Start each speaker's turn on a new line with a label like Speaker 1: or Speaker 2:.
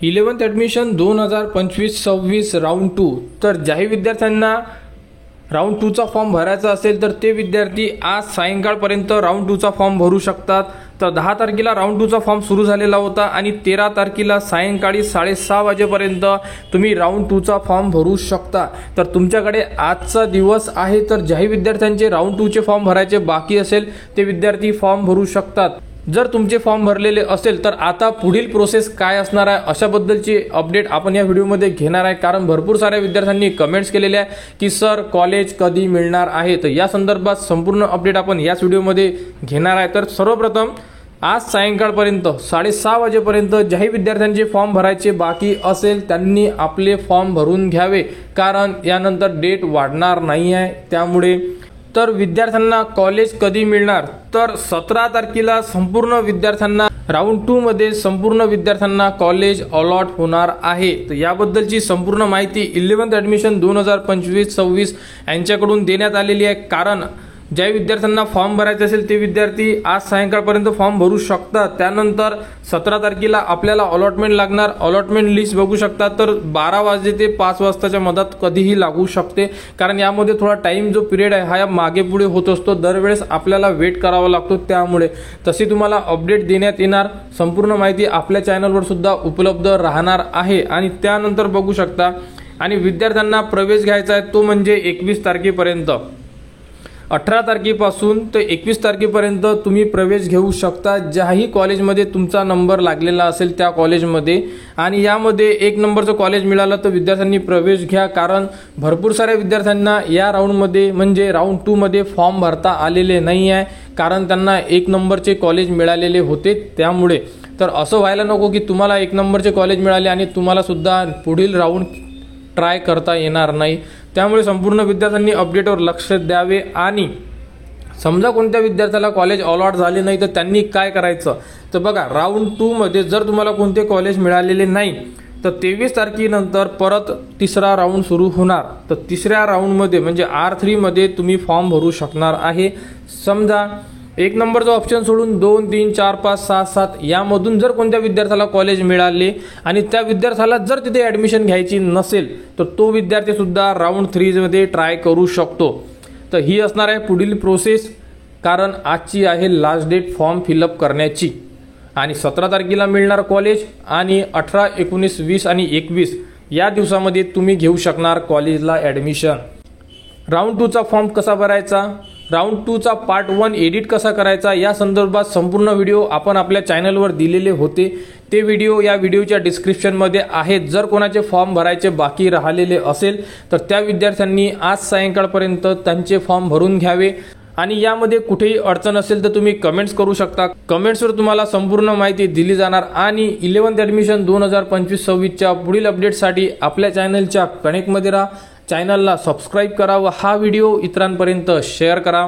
Speaker 1: 11th admission 2025-26 round 2। तर ज्याही विद्यार्थ्यांना round 2चा form भरायचा असेल तर ते विद्यार्थी आज सायंकाळपर्यंत राऊंड 2चा फॉर्म भरू शकतात। तर 10 तारखेला राऊंड 2चा फॉर्म सुरू झालेला होता आणि 13 तारखेला सायंकाळी 6:30 वाजेपर्यंत तुम्ही राऊंड 2चा फॉर्म भरू शकता। तर तुमच्याकडे आजचा दिवस आहे। तर ज्याही विद्यार्थ्यांचे राऊंड 2चे फॉर्म भरायचे बाकी असेल ते विद्यार्थी फॉर्म भरू शकतात। जर तुमचे फॉर्म भरलेले असेल तर आता पुढील प्रोसेस काय असणार आहे अशाबद्दलची अपडेट आपण या व्हिडिओमध्ये घेणार आहे। कारण भरपूर साऱ्या विद्यार्थ्यांनी कमेंट्स केलेले आहे की सर कॉलेज कधी मिळणार आहे। तर या संदर्भात संपूर्ण अपडेट आपण याच व्हिडिओमध्ये घेणार आहे। तर सर्वप्रथम आज सायंकाळपर्यंत 6:30 वाजेपर्यंत ज्याही विद्यार्थ्यांचे फॉर्म भरायचे बाकी असेल त्यांनी आपले फॉर्म भरून घ्यावे, कारण यानंतर डेट वाढणार नाही आहे त्यामुळे। तर विद्यार्थ्यांना कॉलेज कधी मिळणार, तर 17 तारखेला संपूर्ण विद्यार्थ्यांना राऊंड 2 मध्ये संपूर्ण विद्यार्थ्यांना कॉलेज अलॉट होणार आहे। तर याबद्दलची संपूर्ण माहिती 11th ॲडमिशन 2025-26 यांच्याकडून देण्यात आलेली आहे। कारण ज्या विद्यार्थ्यांना फॉर्म भरायचे असेल ते विद्यार्थी आज सायंकाळपर्यंत फॉर्म भरू शकतात। त्यानंतर 17 तारखेला आपल्याला अलॉटमेंट लागणार। अलॉटमेंट लिस्ट बघू शकता तर 12 वाजले ते 5 वाजताच्या मधात कधीही लागू शकते, कारण यामध्ये थोडा टाइम जो पिरियड आहे हा मागे पुढे होत असतो, दरवेळेस आपल्याला वेट करावा लागतो। त्यामुळे तशी तुम्हाला अपडेट देण्यात येणार। संपूर्ण माहिती आपल्या चॅनलवर सुद्धा उपलब्ध राहणार आहे। आणि त्यानंतर बघू शकता आणि विद्यार्थ्यांना प्रवेश घ्यायचा आहे तो म्हणजे 21 तारखेपर्यंत। 18 तारखेपासून ते 21 तारखेपर्यंत तुम्ही प्रवेश घेऊ शकता ज्याही कॉलेजमध्ये तुमचा नंबर लागलेला असेल त्या कॉलेजमध्ये। आणि यामध्ये 1 नंबरचं कॉलेज मिळालं तर विद्यार्थ्यांनी प्रवेश घ्या, कारण भरपूर साऱ्या विद्यार्थ्यांना या राऊंडमध्ये म्हणजे राऊंड 2 मध्ये फॉर्म भरता आलेले नाही आहे, कारण त्यांना 1 नंबरचे कॉलेज मिळालेले होते त्यामुळे। तर असं व्हायला नको की तुम्हाला 1 नंबरचे कॉलेज मिळाले आणि तुम्हाला सुद्धा पुढील राऊंड ट्राय करता येणार नाही। त्यामुळे संपूर्ण विद्यार्थ्यांनी अपडेटवर लक्ष द्यावे। आणि समजा कोणत्या विद्यार्थ्याला कॉलेज अलॉट झाले नाही तर त्यांनी काय करायचं, तर बघा राऊंड 2 मध्ये जर तुम्हाला कोणते कॉलेज मिळालेले नाही तर 23 तारखेनंतर परत तिसरा राऊंड सुरू होणार। तर तिसऱ्या राऊंडमध्ये म्हणजे R3 मध्ये तुम्ही फॉर्म भरू शकणार आहे। समजा 1 नंबरचा ऑप्शन सोडून 2, 3, 4, 5, 6, 7 यामधून जर कोणत्या विद्यार्थ्याला कॉलेज मिळाले आणि त्या विद्यार्थ्याला जर तिथे ॲडमिशन घ्यायची नसेल तर तो विद्यार्थी सुद्धा राऊंड 3 मध्ये ट्राय करू शकतो। तर ही असणार आहे पुढील प्रोसेस, कारण आजची आहे लास्ट डेट फॉर्म फिलअप करण्याची। आणि 17 तारखेला मिळणार कॉलेज आणि 18, 19, 20 आणि 21 या दिवसामध्ये तुम्ही घेऊ शकणार कॉलेजला ॲडमिशन। राऊंड 2चा फॉर्म कसा भरायचा, राऊंड 2चा पार्ट 1 एडिट कसा करायचा या संदर्भात संपूर्ण व्हिडिओ आपण आपल्या चॅनलवर दिलेले होते। ते व्हिडिओ या व्हिडिओच्या डिस्क्रिप्शनमध्ये आहेत। जर कोणाचे फॉर्म भरायचे बाकी राहिलेले असेल तर त्या विद्यार्थ्यांनी आज सायंकाळपर्यंत त्यांचे फॉर्म भरून घ्यावे। आणि यामध्ये कुठेही अडचण असेल तर तुम्ही कमेंट्स करू शकता। कमेंट्सवर तुम्हाला संपूर्ण माहिती दिली जाणार। आणि 11th ॲडमिशन 2025-26च्या पुढील अपडेटसाठी आपल्या चॅनलच्या कनेक्टमध्ये राहा, चॅनलला सबस्क्राईब करा व हा व्हिडिओ इतरांपर्यंत शेअर करा।